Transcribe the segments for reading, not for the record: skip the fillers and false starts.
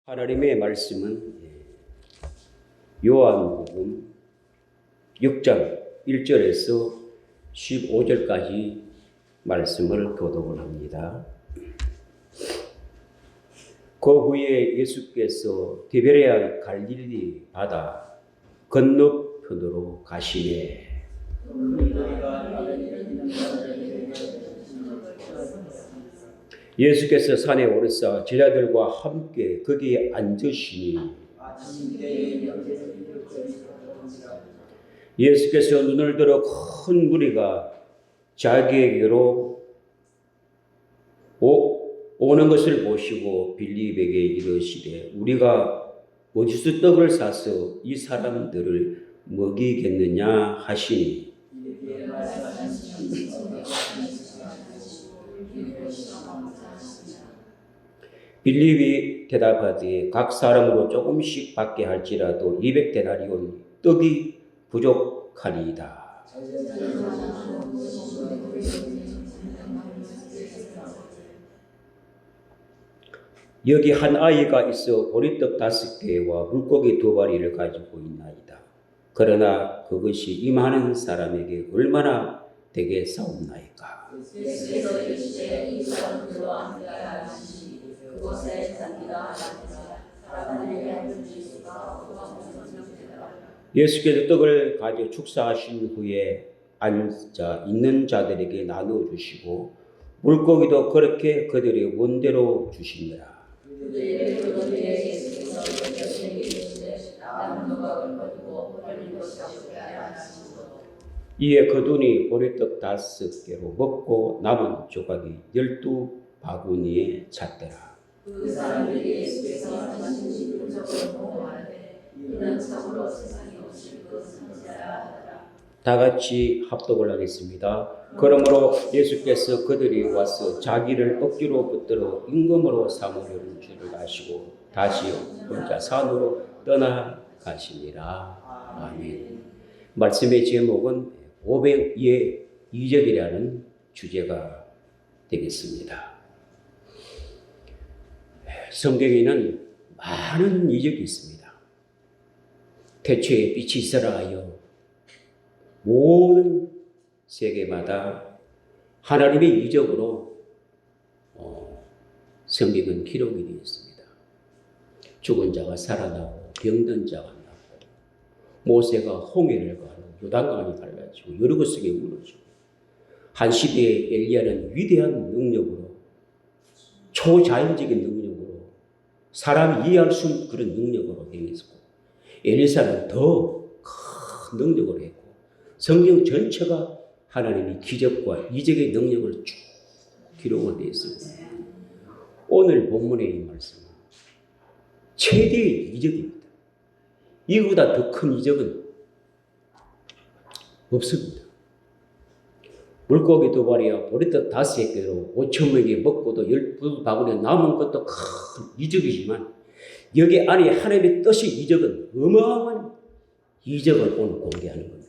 하나님의 말씀은 요한복음 6장 1절에서 15절까지 말씀을 교독을 합니다. 그 후에 예수께서 디베레아 갈릴리 바다 건너편으로 가시매 예수께서 산에 오르사 제자들과 함께 거기에 앉으시니 예수께서 눈을 들어 큰 무리가 자기에게로 오는 것을 보시고 빌립에게 이르시되 우리가 어디서 떡을 사서 이 사람들을 먹이겠느냐 하시니 빌립이 대답하되 각 사람으로 조금씩 받게 할지라도 200데나리온 떡이 부족하리이다. 여기 한 아이가 있어 보리떡 5개와 물고기 2마리를 가지고 있나이다. 그러나 그것이 이 많은 사람에게 얼마나 되겠사옵나이까. 예수께서 떡을 가져 축사하신 후에 앉아 있는 자들에게 나누어 주시고 물고기도 그렇게 그들의 원대로 주시니라. 이에 그들이 보리떡 5개로 먹고 남은 조각이 12바구니에 찼더라. 그 사람들이 예수께서 하신 표적을 보고 말하되 이는 참으로 세상에 오실 그 선지자라 하더라. 다 같이 합독을 하겠습니다. 그러므로 예수께서 그들이 와서 자기를 억지로 붙들어 임금으로 삼으려는 줄을 아시고 다시 혼자 산으로 떠나가시니라. 아멘. 말씀의 제목은 500의 이적이라는 주제가 되겠습니다. 성경에는 많은 이적이 있습니다. 태초에 빛이 있으라 하여 모든 세계마다 하나님의 이적으로 성경은 기록이 되어 있습니다. 죽은 자가 살아나고 병든 자가 낫고 모세가 홍해를 가르고 요단강이 갈라지고 여러 것이 무너지고 한 시대에 엘리야는 위대한 능력으로 초자연적인 능력으로 사람이 이해할 수 없는 그런 능력으로 행했고 엘리사는 더 큰 능력으로 했고 성경 전체가 하나님이 기적과 이적의 능력을 쭉 기록을 되어 있습니다. 오늘 본문의 이 말씀은 최대의 이적입니다. 이보다 더 큰 이적은 없습니다. 물고기 2마리와 보리떡 5개로 5,000명이 먹고도 12바구니에 남은 것도 큰 이적이지만 여기 안에 하나님의 뜻의 이적은 어마어마한 이적을 오늘 공개하는 겁니다.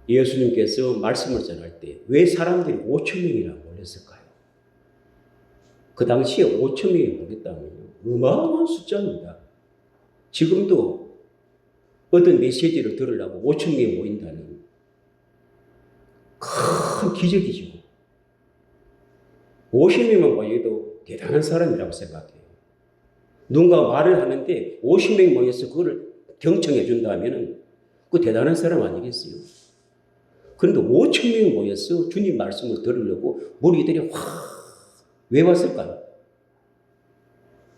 예수님께서 말씀을 전할 때 왜 사람들이 5,000명이나 몰렸을까요? 그 당시에 5,000명이 몰렸다면 어마어마한 숫자입니다. 지금도 어떤 메시지를 들으려고 5,000명이 모인다는 큰 기적이죠. 50명만 모여도 대단한 사람이라고 생각해요. 누군가 말을 하는데 50명이 모여서 그걸 경청해 준다면 그 대단한 사람 아니겠어요? 그런데 5,000명이 모여서 주님 말씀을 들으려고 무리들이 왜 왔을까요?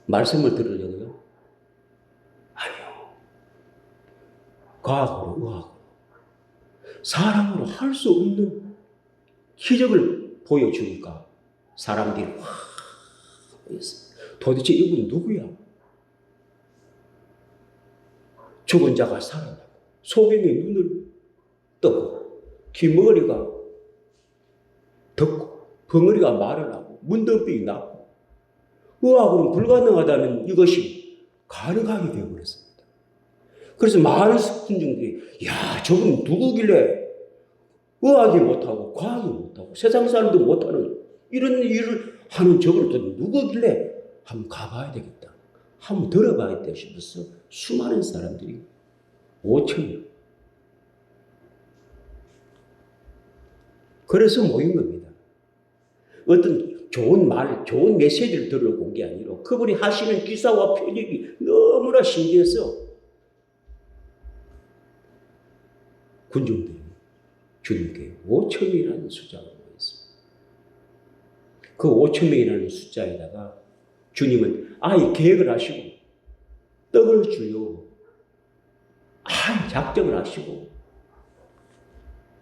말씀을 들으려고요? 아니요. 과학으로, 의학으로, 사람으로 할 수 없는 기적을 보여주니까 사람들이 모였어요. 도대체 이분 누구야? 죽은 자가 살아나고 소경의 눈을 뜨고 귀머리가 덮고 벙어리가 말을 하고 문둥병이 낫고 의학으로는 불가능하다는 이것이 가능하게 되어버렸습니다. 그래서 많은 군중들이 야 저분 누구길래 의학이 못하고 과학이 못하고 세상 사람도 못하는 이런 일을 하는 저걸 또 누구길래 한번 가봐야 되겠다. 한번 들어봐야겠다 싶어서 수많은 사람들이 5천명. 그래서 모인 겁니다. 어떤 좋은 말, 좋은 메시지를 들어본 게 아니라 그분이 하시는 기사와 표적이 너무나 신기해서 군중들이 주님께 5천명이라는 숫자가 모였습니다. 그 5천명이라는 숫자에다가 주님은 아예 계획을 하시고 떡을 주려고 아예 작정을 하시고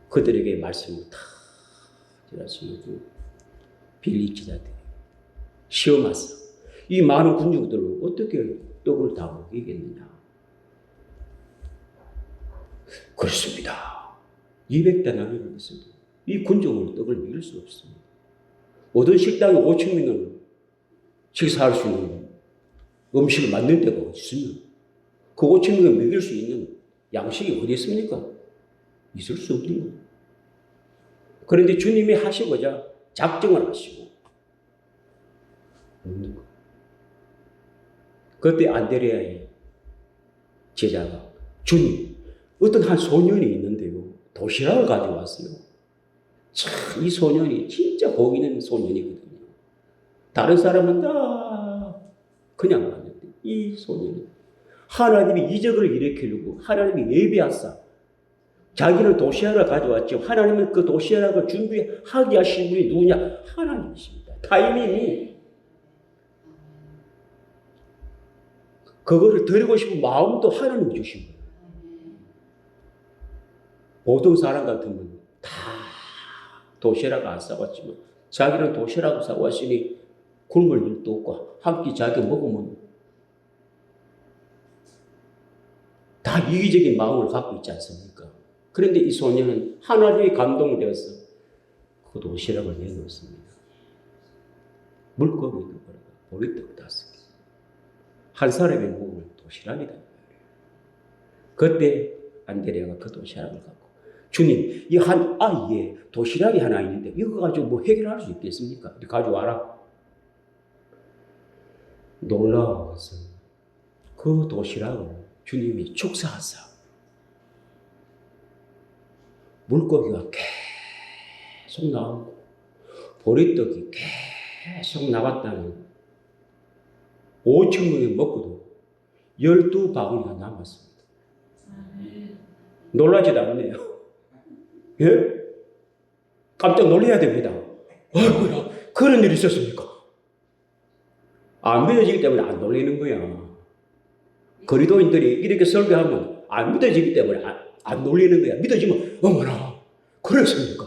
그들에게 말씀을 다 전하시고 빌리 기자들 시험하사 이 많은 군중들을 어떻게 떡을 다 먹이겠느냐. 그렇습니다. 200데나리온을 했어도 이 군중으로 떡을 먹일 수 없습니다. 모든 식당에 5천명은 식사할 수 있는 음식을 만들 데가 어디 있으면 그 5천명을 먹일 수 있는 양식이 어디 있습니까? 있을 수 없는 거예요. 그런데 주님이 하시고자 작정을 하시고 없는 거예요. 그때 안드레아의 제자가 주님, 어떤 한 소년이 있는데요. 도시락을 가져왔어요. 참, 이 소년이 진짜 복 있는 소년이거든요. 다른 사람은 다 그냥 왔는데 이 소년은 하나님이 이적을 일으키려고 하나님이 예비하사 자기는 도시락을 가져왔죠. 하나님은 그 도시락을 준비하게 하신 분이 누구냐? 하나님이십니다. 타이밍이 그거를 드리고 싶은 마음도 하나님이 주신 거예요. 보통 사람 같으면 다 도시락 안 싸왔지만 자기는 도시락을 싸왔으니 굶을 일도 없고 한 끼 자기 먹으면 다 이기적인 마음을 갖고 있지 않습니까? 그런데 이 소년은 하나님의 감동되어서 그 도시락을 내놓습니다. 물고기도 그러고 보리떡 5개. 한 사람이 먹을 도시락이다. 그때 안드레아가 그 도시락을 갖고 주님, 이 한 아이에 도시락이 하나 있는데 이거 가지고 뭐 해결할 수 있겠습니까? 가져와라. 놀라운 것은 그 도시락을 주님이 축사하사 물고기가 계속 나오고 보리떡이 계속 나왔다는 5천명이 먹고도 12바구니가 남았습니다. 놀라지도 않네요. 예? 깜짝 놀라야 됩니다. 아이고야, 그런 일이 있었습니까? 안 믿어지기 때문에 안 놀리는 거야. 그리스도인들이 이렇게 설교하면 안 믿어지기 때문에 안 놀리는 거야. 믿어지면 어머나 그랬습니까?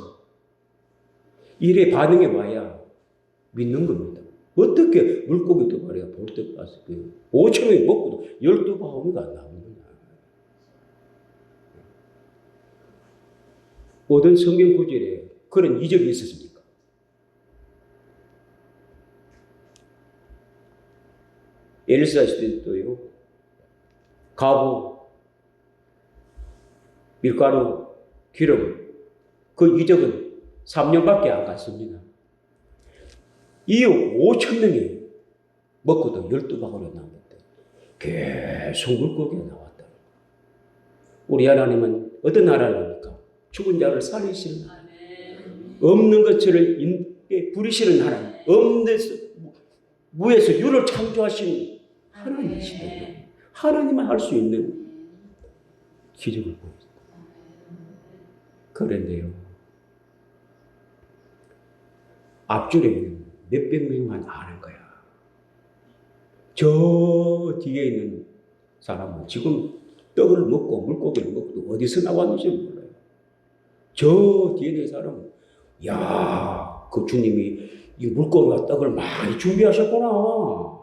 이래 반응이 와야 믿는 겁니다. 어떻게 물고기도 말이야 보리떡 5개 5천명이 먹고도 12바구니가 안 나오는 거야. 어떤 성경 구절에 그런 이적이 있었습니까? 엘리사 시대도요. 가부, 밀가루, 기름 그 이적은 3년밖에 안 갔습니다. 이 5천명이 먹고도 12바구니가 나왔다. 계속 물고기가 나왔다. 우리 하나님은 어떤 하나님입니까? 죽은 자를 살리시는 하나님. 없는 것들을 부리시는 하나님. 없는 데서 무에서 유를 창조하시는 하나님이시다. 하나님만 할 수 있는 기적을 보였다. 그런데요. 앞줄에 몇백 명만 아는 거야. 저 뒤에 있는 사람은 지금 떡을 먹고 물고기를 먹고 어디서 나왔는지 몰라요. 저 뒤에 있는 사람은 야, 그 주님이 이 물고기와 떡을 많이 준비하셨구나.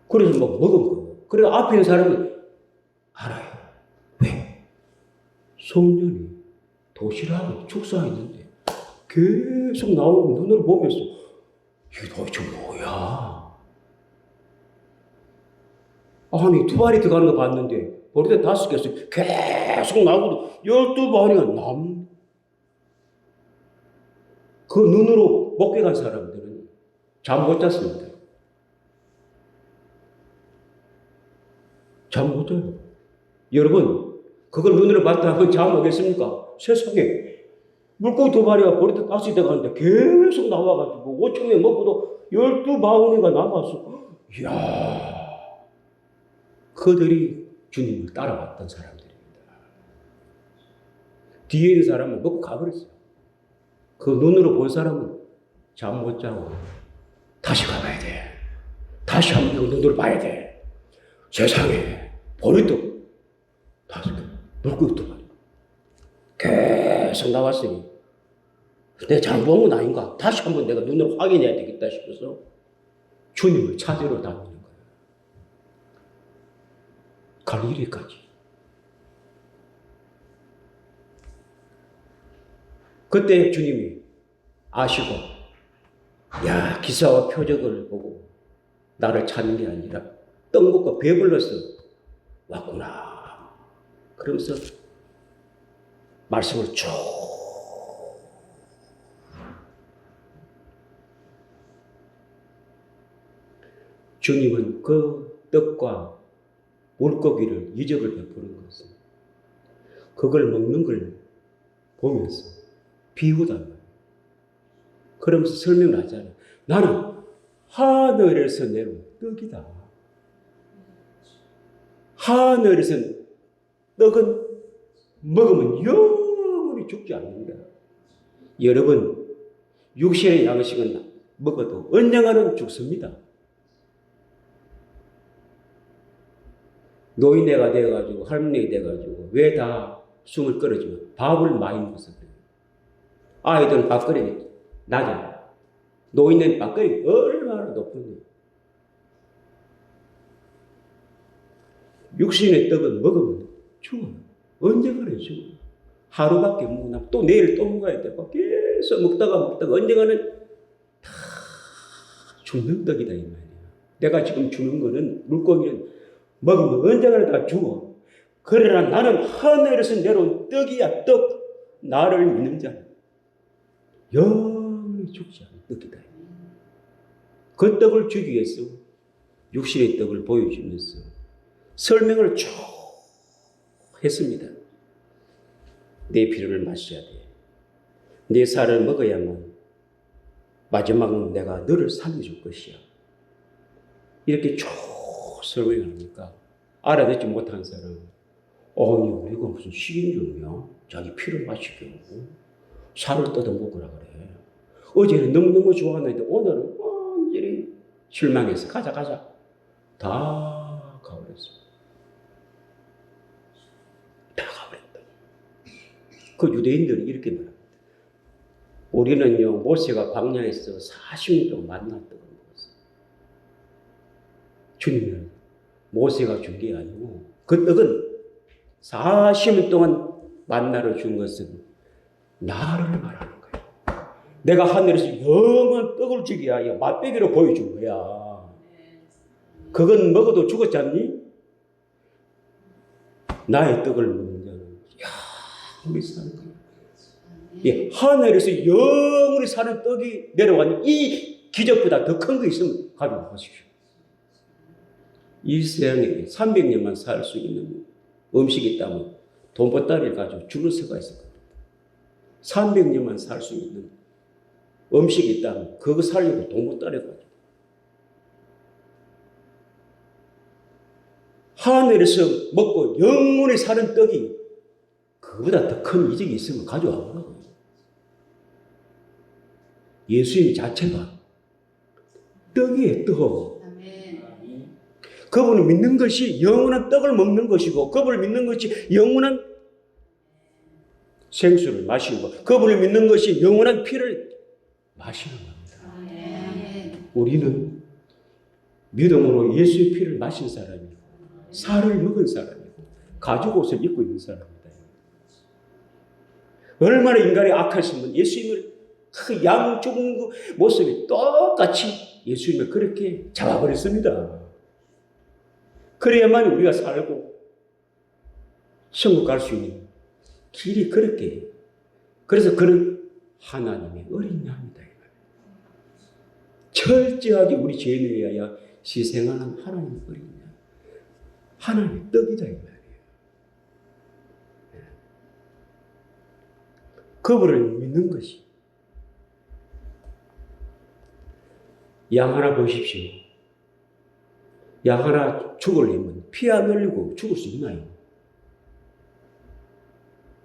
그래서 막 먹은 거예요. 그래 앞에 있는 사람은 알아요. 왜? 성년이 도시락을 축사했는데 계속 나오고 눈으로 보면서 이게 도대체 뭐야? 아니 2발이 들어가는 거 봤는데 보리떡 5개씩 계속 나오고도 12바구니가 남. 그 눈으로 목격한 사람들은 잠 못 잤습니다. 잠 못 자요. 여러분, 그걸 눈으로 봤다 하면 잠 오겠습니까? 세상에. 물고기 2마리가 버리다 다시 돼가는데 계속 나와가지고 5천 명 먹고도 12바구니가 남았어. 이야. 그들이 주님을 따라왔던 사람들입니다. 뒤에 있는 사람은 먹고 가버렸어요. 그 눈으로 본 사람은 잠 못 자고 다시 가봐야 돼. 다시 한번 눈으로 봐야 돼. 세상에 버리도 다시 물고기 2마리 계속 나왔으니 내 장 본 건 아닌가? 다시 한번 내가 눈으로 확인해야 되겠다 싶어서 주님을 찾으러 다니는 거예요. 갈릴리까지. 그때 주님이 아시고, 야, 기사와 표적을 보고 나를 찾는 게 아니라 떡 먹고 배불러서 왔구나. 그러면서 말씀을 쭉 주님은 그 떡과 물고기를 이적을 베푸는 것은 그걸 먹는 걸 보면서 비우단 말이에요. 그러면서 설명을 하잖아요. 나는 하늘에서 내려온 떡이다. 하늘에서 떡은 먹으면 영원히 죽지 않는다. 여러분, 육신의 양식은 먹어도 언젠가는 죽습니다. 노인네가 되어가지고 할머니가 되어가지고 왜 다 숨을 끌어주면 밥을 많이 먹어서 그래요. 아이들은 밥그릇이 낮아요. 노인네는 밥그릇이 얼마나 높은데. 육신의 떡은 먹으면 죽어요. 언젠가는 죽어요. 하루밖에 못 먹나 또 내일 또 먹어야 되고 계속 먹다가 언젠가는 다 죽는 떡이다 이 말이에요. 내가 지금 주는 거는 물고기는 먹으면 언젠가는 다 죽어. 그러나 나는 하늘에서 내려온 떡이야 떡. 나를 믿는 자는 영원히 죽지 않는 떡이다. 그 떡을 주기 위해서 육신의 떡을 보여주면서 설명을 쭉 했습니다. 내 피를 마셔야 돼. 내 살을 먹어야만 마지막은 내가 너를 살려줄 것이야. 이렇게 쭉 설명을 하니까 알아듣지 못한 사람은 아니 우리가 무슨 식인종이야? 자기 피를 마시게 하고 살을 뜯어 먹으라 그래. 어제는 너무너무 좋았는데 오늘은 완전히 실망해서 가자 다 가버렸어. 다 가버렸다. 그 유대인들이 이렇게 말합니다. 우리는요 모세가 광야에서 40년 동안 만났던 걸 먹었어요. 주님은 모세가 준 게 아니고 그 떡은 40년 동안 만나러 준 것은 나를 말하는 거예요. 내가 하늘에서 영원한 떡을 주기 위하여 맛배기로 보여준 거야. 그건 먹어도 죽었지 않니? 나의 떡을 먹는 자는 영원히 사는 거야. 예, 하늘에서 영원히 사는 떡이 내려왔니? 이 기적보다 더 큰 거 있으면 가지고 가십시오. 이 세상에 300년만 살 수 있는 음식이 있다면 돈보따리를 가지고 줄을 서가 있을 겁니다. 300년만 살 수 있는 음식이 있다면 그거 살려고 돈보따리를 가지고. 하늘에서 먹고 영원히 사는 떡이 그보다 더 큰 이적이 있으면 가져와 보라고요. 예수님 자체가 떡이에요, 떡. 그분을 믿는 것이 영원한 떡을 먹는 것이고 그분을 믿는 것이 영원한 생수를 마시는 것, 그분을 믿는 것이 영원한 피를 마시는 겁니다. 우리는 믿음으로 예수의 피를 마신 사람이고 살을 먹은 사람이고 가죽 옷을 입고 있는 사람입니다. 얼마나 인간이 악하시면 예수님을 그 양 죽은 그 모습이 똑같이 예수님을 그렇게 잡아버렸습니다. 그래야만 우리가 살고 천국 갈 수 있는 길이 그렇게. 그래서 그는 하나님의 어린 양이다. 철저하게 우리 죄인을 위하여 희생하는 하나님의 어린 양. 하나님의 떡이다 이 말이에요. 그분을 믿는 것이. 양 하나 보십시오. 양 하나 죽으려면 피 안 흘리고 죽을 수 있나요?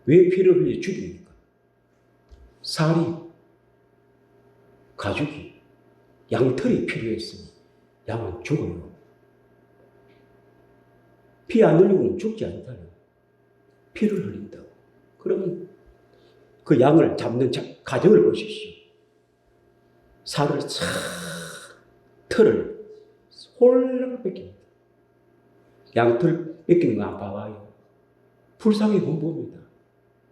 왜 피를 흘려 죽입니까? 살이, 가죽이, 양털이 필요했으니 양은 죽어요. 피 안 흘리고는 죽지 않다요. 피를 흘린다고. 그러면 그 양을 잡는 과정을 보십시오. 살을 싹, 털을 홀랑 뺏깁니다. 양털 뺏기는 거 안 봐봐요. 불쌍히 공부합니다.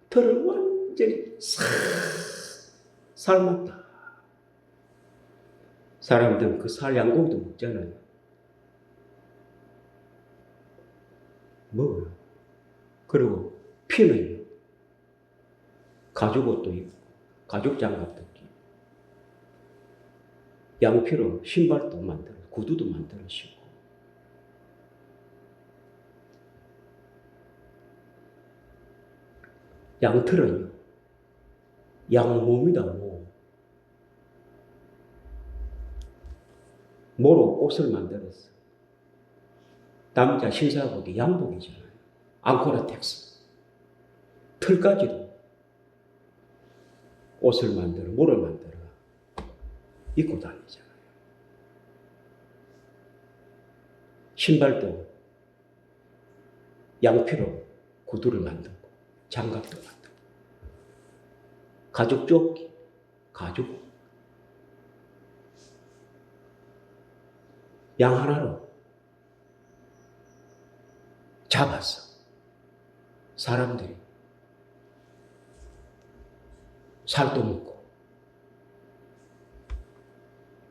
털을 완전히 싹 삶았다. 사람들은 그 살 양고기도 먹잖아요. 먹어요. 그리고 피는요. 가죽 옷도 입고 가죽 장갑도 끼고 양피로 신발도 만들어 구두도 만들어 신고 양털은요. 양몸이다 모. 모로 옷을 만들었어. 남자 신사복이 양복이잖아요. 앙코라텍스. 털까지도 옷을 만들어, 모를 만들어 입고 다니잖아요. 신발도 양피로 구두를 만들고 장갑도 만들고 가죽 조끼, 가죽 양 하나로 잡았어. 사람들이 살도 먹고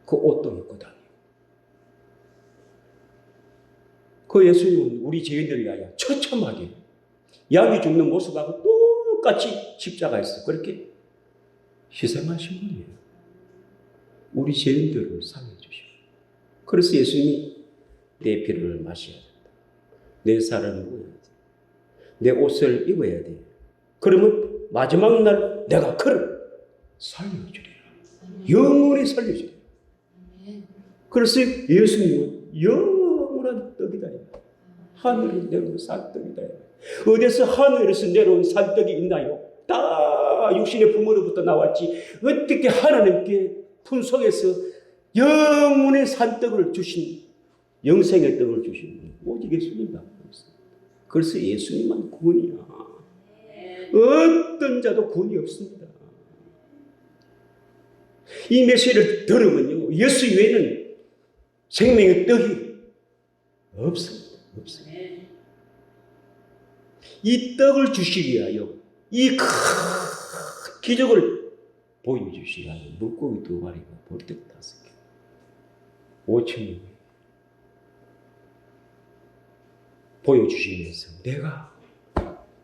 그 옷도 입고 다니고 그 예수님은 우리 죄인들을 위하여 처참하게 양이 죽는 모습하고 똑같이 십자가에서 그렇게 희생하신 분이에요. 우리 죄인들을 살려주시고 그래서 예수님이 내 피를 마셔야 된다. 내 살을 먹어야 돼. 내 옷을 입어야 돼. 그러면 마지막 날 내가 그를 살려주리라. 영원히 살려주리라. 그래서 예수님은 영원한 떡이다. 하늘에서 내려온 산떡이다. 어디서 하늘에서 내려온 산떡이 있나요? 다 육신의 부모로부터 나왔지. 어떻게 하나님께 품속에서 영원의 산떡을 주신 영생의 떡을 주신 오직 예수님밖에 없습니다. 그래서 예수님만 구원이야. 어떤 자도 구원이 없습니다. 이 메시지를 들으면요, 예수 외에는 생명의 떡이 없습니다. 없습니다. 이 떡을 주시기 위하여 이 큰 기적을 보여주시기 위하여 물고기 2마리가 볼떡 5개 5,000명이 보여주시면서 내가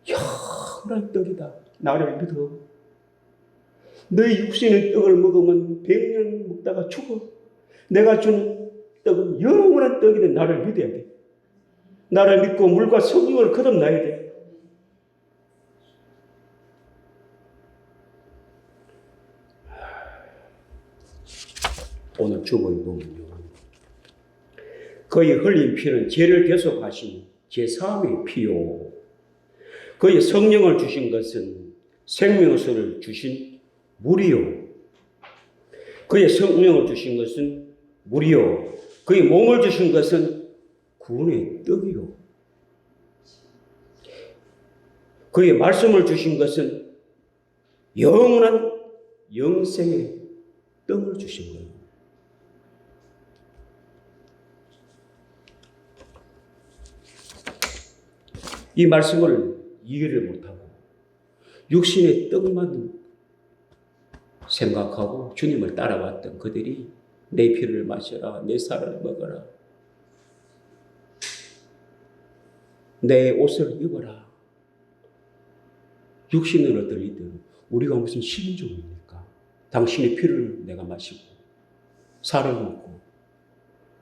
영원한 떡이다. 나를 믿어. 너의 육신의 떡을 먹으면 100년 먹다가 죽어. 내가 주는 떡은 영원한 떡이다. 나를 믿어야 돼. 나를 믿고 물과 성령을 거듭나야 돼. 오늘 주보에 보면요. 그의 흘린 피는 죄를 대속하신 제사함의 피요. 그의 성령을 주신 것은 생명수를 주신 물이요. 그의 성령을 주신 것은 물이요. 그의 몸을 주신 것은 구원의 떡이요. 그의 말씀을 주신 것은 영원한 영생의 떡을 주신 거예요. 이 말씀을 이해를 못하고 육신의 떡만 생각하고 주님을 따라왔던 그들이 내 피를 마셔라, 내 살을 먹어라, 내 옷을 입어라. 육신으로 들리든 우리가 무슨 신종입니까? 당신의 피를 내가 마시고 살을 먹고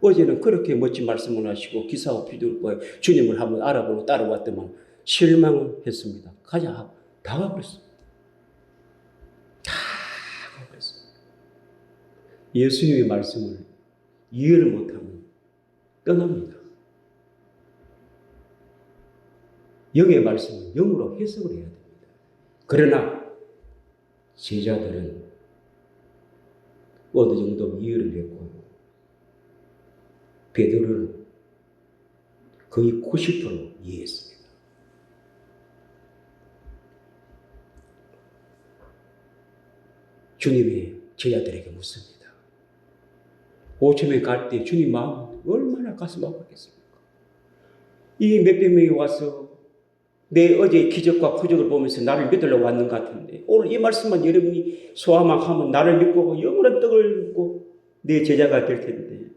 어제는 그렇게 멋진 말씀을 하시고 기사와 비둘과 주님을 한번 알아보고 따라왔더만 실망했습니다. 가자. 다 가버렸어. 다 가버렸어. 예수님의 말씀을 이해를 못하면 떠납니다. 영의 말씀은 영으로 해석을 해야 됩니다. 그러나 제자들은 어느 정도 이해를 했고 베드로는 거의 90% 이해했습니다. 주님이 제자들에게 묻습니다. 오천에 갈 때 주님 마음은 얼마나 가슴 아팠겠습니까? 이 몇백 명이 와서 내 어제 기적과 표적을 보면서 나를 믿으려고 왔는 것 같은데 오늘 이 말씀만 여러분이 소화만 하면 나를 믿고 영원한 떡을 믿고 내 제자가 될 텐데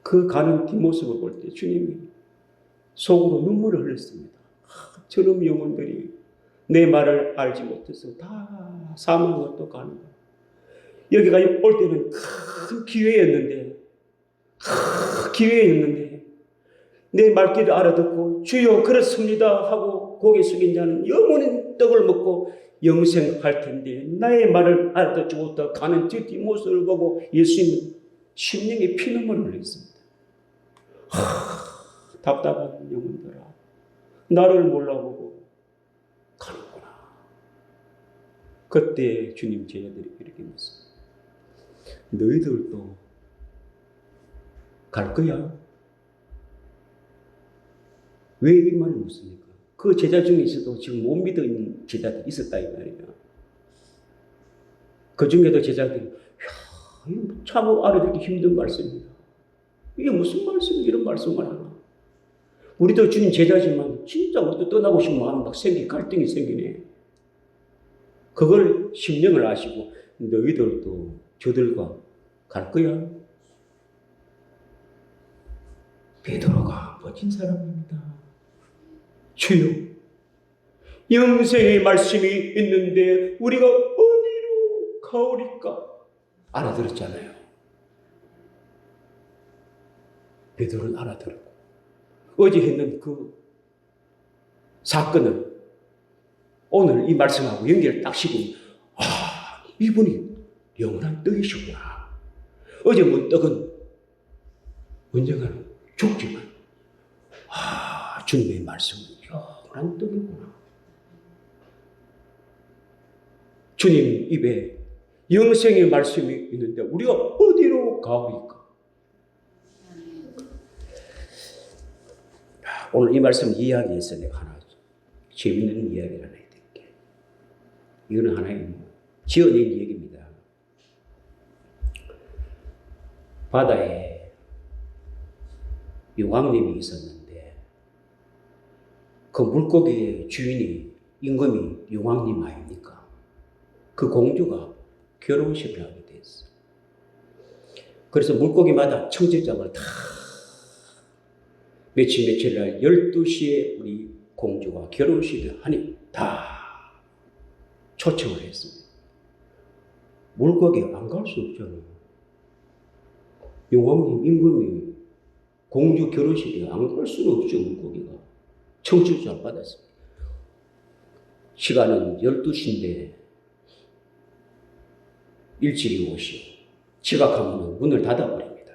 그 가는 뒷모습을 볼 때 주님이 속으로 눈물을 흘렸습니다. 저놈 영혼들이 내 말을 알지 못해서 다 사망으로 또 가는 거야. 여기가 올 때는 큰 기회였는데 내 말귀를 알아듣고 주여 그렇습니다 하고 고개 숙인 자는 영원한 떡을 먹고 영생할 텐데 나의 말을 알아듣지 못하고 가는 뒷모습을 보고 예수님은 심령에 피눈물을 흘렸습니다. 답답한 영혼들아 나를 몰라보고 가는구나. 그때 주님 제자들이 이렇게 묻습니다. 너희들도 갈 거야? 왜 이 말을 묻습니까? 그 제자 중에서도 지금 못 믿은 제자들이 있었다 이 말이에요. 그 중에도 제자들이 이거 참 알아듣기 힘든 말씀입니다. 이게 무슨 말씀이 이런 말씀을 하나? 우리도 주님 제자지만 진짜 우리도 떠나고 싶은 마음이 막 갈등이 생기네. 그걸 심령을 아시고 너희들도 저들과 갈 거야? 베드로가 멋진 사람입니다. 주여, 영생의 말씀이 있는데 우리가 어디로 가오리까? 알아들었잖아요. 베드로는 알아들었고 어제 했는 그 사건을 오늘 이 말씀하고 연결을 딱 시키니 이분이 영원한 떡이시구나. 어제 먹은 떡은 언젠가는 죽지만 주님의 말씀은 영원한 떡이구나. 주님 입에 영생의 말씀이 있는데 우리가 어디로 가오리까? 오늘 이 말씀을 이해하기 위해서 내가 하나 재밌는 이야기를 하나 해드릴게요. 이거는 하나의 지어낸 얘기입니다. 바다에 용왕님이 있었는데 그 물고기의 주인이 임금이 용왕님 아닙니까? 그 공주가 결혼식을 하게 됐어. 그래서 물고기마다 청첩장을 다 며칠 날 12시에 우리 공주가 결혼식을 하니 다 초청을 했습니다. 물고기가 안 갈 수 없잖아요. 용왕님 임금이 공주 결혼식에 안 갈 수는 없죠. 물고기가 청첩장을 받았습니다. 시간은 12시인데 일찍이 오시오. 지각하면 문을 닫아버립니다.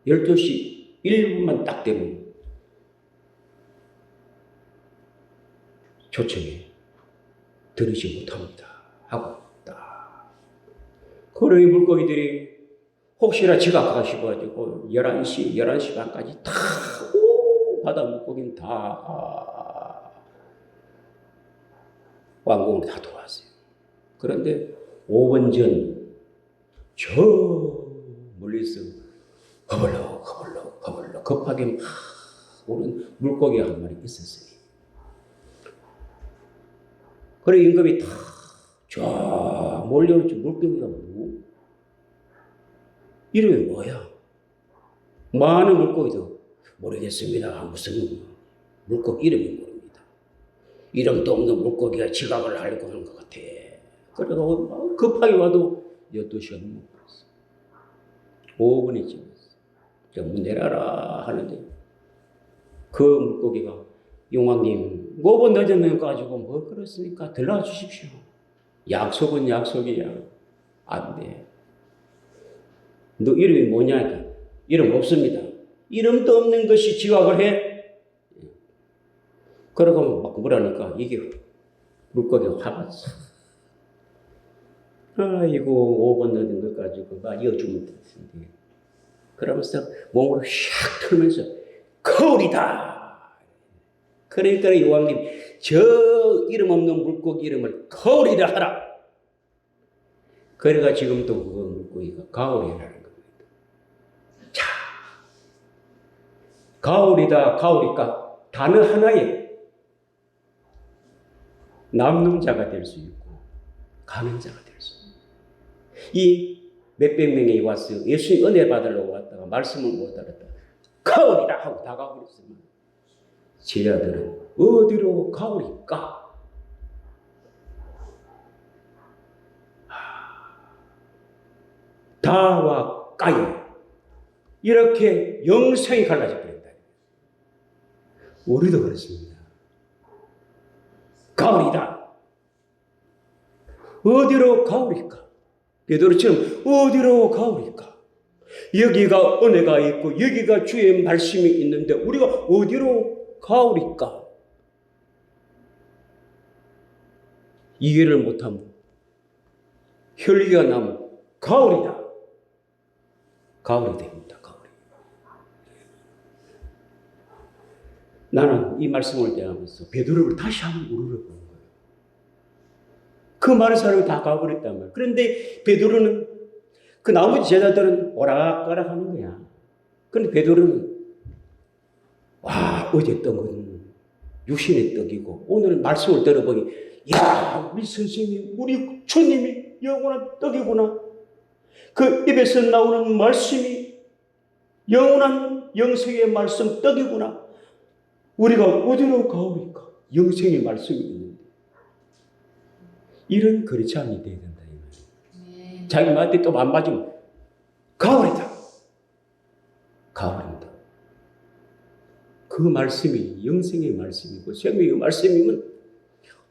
12시 1분만 딱 되면 초청에 들으지 못합니다. 하고 딱. 그러니 물고기들이 혹시나 지각하시고 11시 반까지 다 바다 물고기는 다 왕궁으로 다 돌아왔어요. 그런데 5분 전 저 멀리서 허벌럭 급하게 막 오는 물고기가 한 마리 있었어요. 그래 임금이 다 쫙 몰려오는 물고기가 이름이 뭐야? 많은 물고기도 모르겠습니다. 무슨 물고기 이름이 모릅니다. 이름도 없는 물고기가 지각을 하려고 하는 것 같아. 그래서 급하게 와도 12시간 못 벌었어. 5분이 지났어. 문 내려라 하는데 그 물고기가 용왕님 5분 늦으면 가지고 뭐 그렇습니까? 들어와 주십시오. 약속은 약속이야. 안 돼. 너 이름이 뭐냐? 이름 없습니다. 이름도 없는 것이 지각을 해? 그러고 막 뭐라니까 이게 물고기가 화가 났어. 아이고 5번 늦은 것 가지고 막 이어주면 되는데 그러면서 몸으로 샥 틀면서 거울이다. 그러니까 요왕님 저 이름 없는 물고기 이름을 거울이라 하라. 그래가 지금도 그 물고기가 가오리라는 겁니다. 자, 가오리다 가오리까 단어 하나에 남는 자가 될 수 있고 가는 자가 될 수 있고 이 몇백 명이 와서 예수님 은혜 받으려고 왔다가 말씀을 못 알았다. 가오리라 하고 다가버렸으면 제자들은 어디로 가오리까? 다와 까요. 이렇게 영생이 갈라져 버린다. 우리도 그렇습니다. 가오리다. 어디로 가오리까? 베드로처럼 어디로 가오리까? 여기가 은혜가 있고 여기가 주의 말씀이 있는데 우리가 어디로 가오리까? 이해를 못하면 혈기가 나면 가오리다. 가오리 됩니다. 가오리. 나는 이 말씀을 대하면서 베드로를 다시 한번 물어보는 거예요. 그 많은 사람이 다 가버렸단 말이에요. 그런데 베드로는 그 나머지 제자들은 오락가락 하는 거야. 그런데 베드로는 와 어제 떡은 육신의 떡이고 오늘 말씀을 들어보니 야 우리 선생님 우리 주님이 영원한 떡이구나. 그 입에서 나오는 말씀이 영원한 영생의 말씀 떡이구나. 우리가 어디로 가오리까? 영생의 말씀이 있는데 이런 거리참이 돼야 된다. 자기 말한테 또 안 맞으면 가오리다. 가오린다. 그 말씀이 영생의 말씀이고 생명의 말씀이면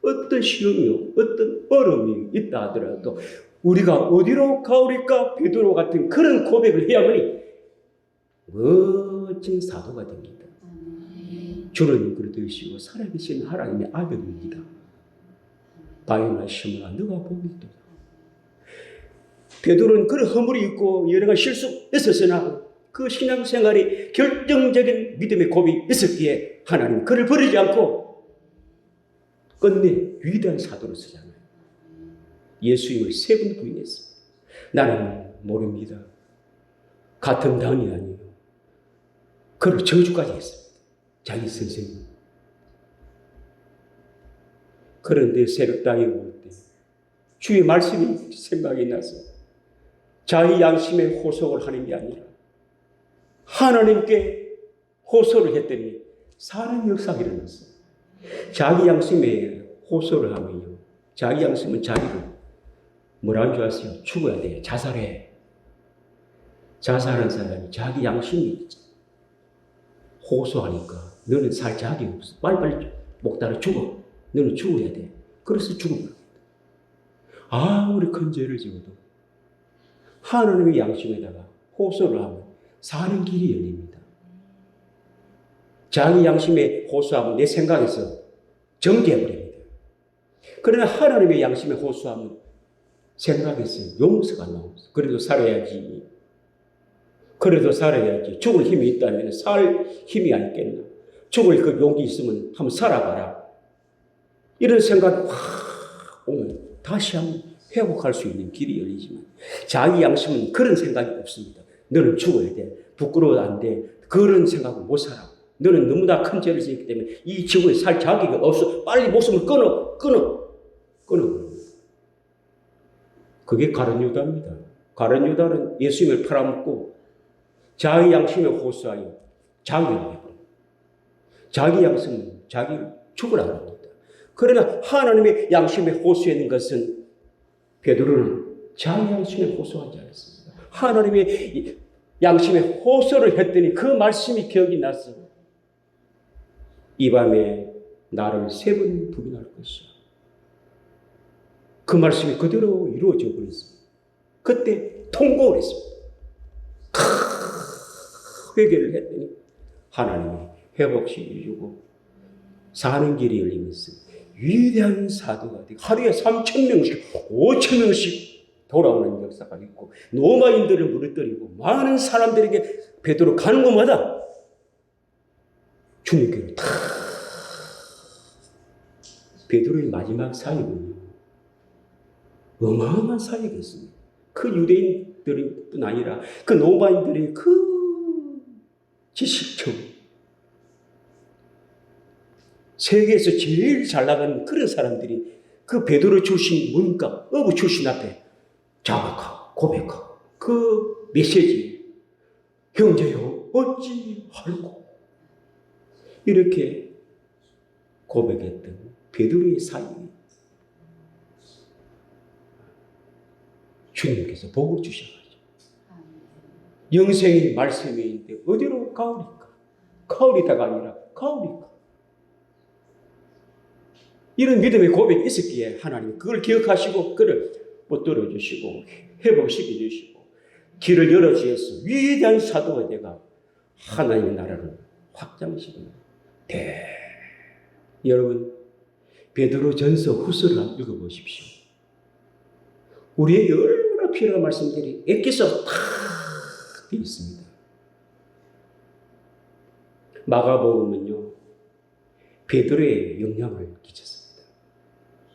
어떤 시험이요 어떤 어려움이 있다 하더라도 우리가 어디로 가오리까? 베드로 같은 그런 고백을 해야만이 멋진 사도가 됩니다. 주는 그러시고 살아계신 하나님의 아들입니다. 바요나 시몬아 너가 복이 있다. 베드로는 그런 허물이 있고 여러 가지 실수가 있었으나 그 신앙생활이 결정적인 믿음의 고백이 있었기에 하나님 그를 버리지 않고 끝내 위대한 사도로 쓰잖아요. 예수님을 3번 부인했습니다. 나는 모릅니다. 같은 당이 아니에요. 그를 저주까지 했습니다. 자기 선생님. 그런데 새벽땅에 올 때 주의 말씀이 생각이 나서 자기 양심에 호소를 하는 게 아니라 하나님께 호소를 했더니 사람 역사가 일어났어요. 자기 양심에 호소를 하면요. 자기 양심은 자기를 뭐라는 줄 아세요? 죽어야 돼요. 자살해. 자살하는 사람이 자기 양심이 호소하니까 너는 살 자격이 없어. 빨리빨리 목 따라 죽어. 너는 죽어야 돼. 그래서 죽어버립니다. 아무리 큰 죄를 지어도 하나님의 양심에다가 호소를 하면 사는 길이 열립니다. 자기 양심에 호소하면 내 생각에서 정죄해버립니다. 그러나 하나님의 양심에 호소하면 생각에서 용서가 나옵니다. 그래도 살아야지. 그래도 살아야지. 죽을 힘이 있다면 살 힘이 안 있겠나. 죽을 그 용기 있으면 한번 살아봐라. 이런 생각이 확 오면 다시 한번 회복할 수 있는 길이 열리지만 자기 양심은 그런 생각이 없습니다. 너는 죽어야 돼. 부끄러워도 안 돼. 그런 생각은 못 살아. 너는 너무나 큰 죄를 지었기 때문에 이 지구에 살 자격이 없어. 빨리 목숨을 끊어. 그게 가룟 유다입니다. 가룟 유다는 예수님을 팔아먹고 자기 양심에 호소하여 자기를 해버립니다. 자기 양심은 자기를 죽으라고 합니다. 그러나 하나님의 양심에 호소하는 것은 베드로는 자기 양심에 호소하지 않았습니다. 하나님의 양심에 호소를 했더니 그 말씀이 기억이 났어. 이 밤에 나를 3번 부인할 것이야. 그 말씀이 그대로 이루어져 버렸습니다. 그때 통곡을 했습니다. 회개를 했더니 하나님이 회복시켜주고 사는 길이 열리면서 위대한 사도가 되고 하루에 3,000명씩 5,000명씩 돌아오는 역사가 있고 로마인들을 무너뜨리고 많은 사람들에게 베드로 가는 곳마다 주님께로 다 베드로의 마지막 사역은요 어마어마한 사역이었습니다. 그 유대인들뿐 아니라 그 로마인들의 그 지식청 세계에서 제일 잘 나가는 그런 사람들이 그 베드로 출신 문과 어부 출신 앞에 자박하고 고백하고 그 메시지 형제여 어찌 할고 이렇게 고백했던 베드로의 사역이 주님께서 복을 주셔가지고 영생의 말씀이 있는데 어디로 가오리까? 가오리다가 아니라 가오리까? 이런 믿음의 고백이 있었기에 하나님 그걸 기억하시고 그를 붙들어 주시고 회복시켜 주시고 길을 열어주셔서 위대한 사도가 되가 하나님의 나라를 확장시킵니다. 여러분 베드로 전서 후서를 읽어보십시오. 우리에게 얼마나 필요한 말씀들이 엑기서 다 되어 있습니다. 마가복음은요 베드로의 영향을 끼쳤습니다.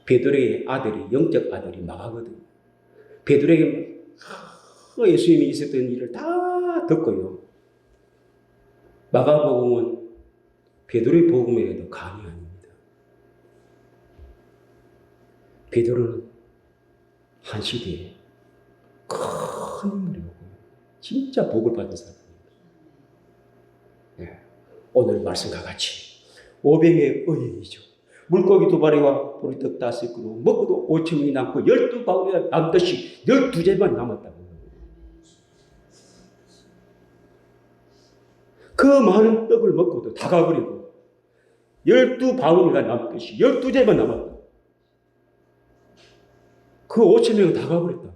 베드로의 아들이 영적 아들이 마가거든요. 베드로에게 예수님이 있었던 일을 다 듣고요. 마가복음은 베드로의 복음에도 감이 아닙니다. 베드로는 한 시대에 큰 인물이고 진짜 복을 받은 사람입니다. 네. 오늘 말씀과 같이 500의 의인이죠. 물고기 2마리와 보리떡 5그릇 먹고도 5,000명이 남고 12바구니가 남듯이 12제만 남았다고. 그 많은 떡을 먹고도 다 가버리고 12바구니가 남듯이 12제만 남았다. 그 5,000명은 다 가버렸다.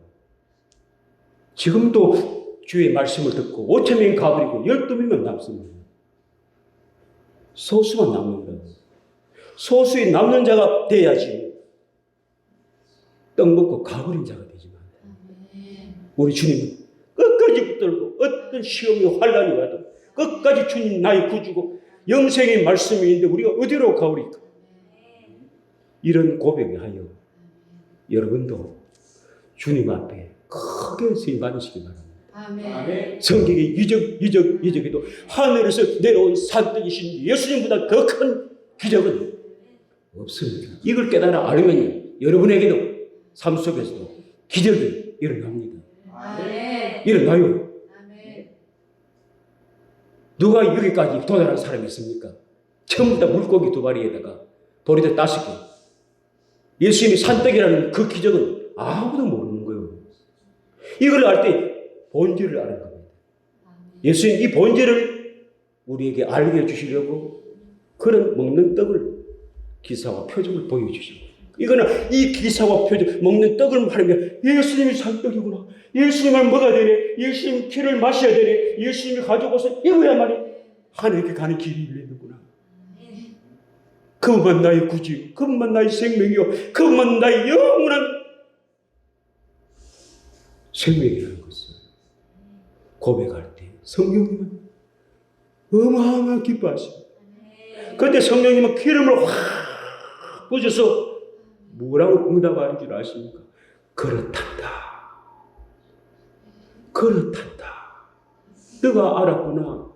지금도 주의 말씀을 듣고 5,000명이 가버리고 12명만 남습니다. 소수만 남는 거예요. 소수의 남는 자가 돼야지 떡 먹고 가버린 자가 되지만 우리 주님은 끝까지 붙들고 어떤 시험이 환란이 와도 끝까지 주님 나의 구주고 영생의 말씀이 있는데 우리가 어디로 가오리까? 이런 고백을 하여 여러분도 주님 앞에 크게 쓰임 받으시기 바랍니다. 아멘. 성경의 이적에도 하늘에서 내려온 산떡이신 예수님보다 더 큰 기적은 없습니다. 이걸 깨달아 알면 여러분에게도 삶 속에서도 기적이 일어납니다. 아멘. 일어나요. 아멘. 누가 여기까지 도달한 사람이 있습니까? 처음부터 물고기 2마리에다가 보리떡 5개. 예수님이 산떡이라는 그 기적은 아무도 모르는 거예요. 이걸 알 때 본질을 아는 겁니다. 예수님 이 본질을 우리에게 알게 해주시려고 그런 먹는 떡을 기사와 표적을 보여주시고 이거는 이 기사와 표적 먹는 떡을 하려면 예수님이 산떡이구나. 예수님을 먹어야 되네. 예수님 피를 마셔야 되네. 예수님이 가져고서 입어야만이 하나님께 가는 길이 열리는구나. 그분만 나의 구주, 그분만 나의 생명이요, 그분만 나의 영원한 생명이라는 것을 고백할 때 성령님은 어마어마하게 기뻐하십니다. 그런데 성령님은 기름을 확 부어줘서 뭐라고 응답하는 줄 아십니까? 그렇단다. 그렇단다. 너가 알았구나.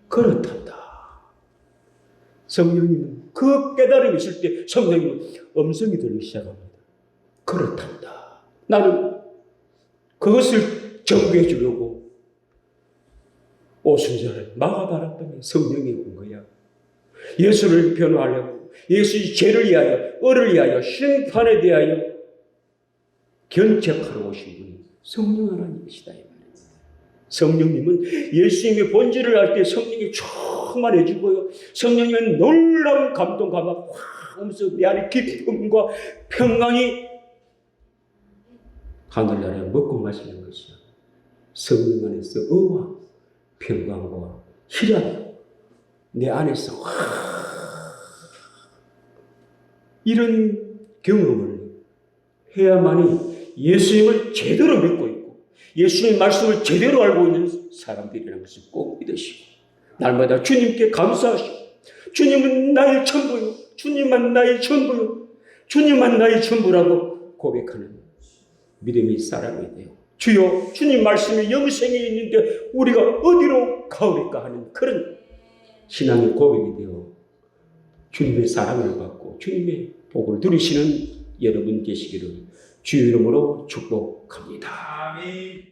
그렇단다. 성령님은 그 깨달음이 있을 때 성령님은 음성이 들리기 시작합니다. 그렇단다. 나는 그것을 정부해 주려고 오순절을 막아달았더니 성령이 온 거야. 예수를 변호하려고 예수의 죄를 위하여, 을을 위하여, 심판에 대하여 견책하러 오신 분이 성령 하나님이시다 이 말입니다. 성령님은 예수님의 본질을 알 때 성령이 충만해지고요. 성령님은 놀라운 감동과 확 오면서 내 안에 기쁨과 평강이 하늘나라에 먹고 마시는 것이야. 성령 안에서 의와 평강과 희락이 내 안에서 이런 경험을 해야만이 예수님을 제대로 믿고 있고 예수님의 말씀을 제대로 알고 있는 사람들이라는 것을 꼭 믿으시고 날마다 주님께 감사하시고 주님은 나의 전부요. 주님만 나의 전부요. 주님만 나의 전부라고 고백하는 믿음의 사람이 되어 주여 주님 말씀이 영생에 있는데 우리가 어디로 가오리까 하는 그런 신앙의 고백이 되어 주님의 사랑을 받고 주님의 복을 누리시는 여러분 되시기를 주의 이름으로 축복합니다. 아멘.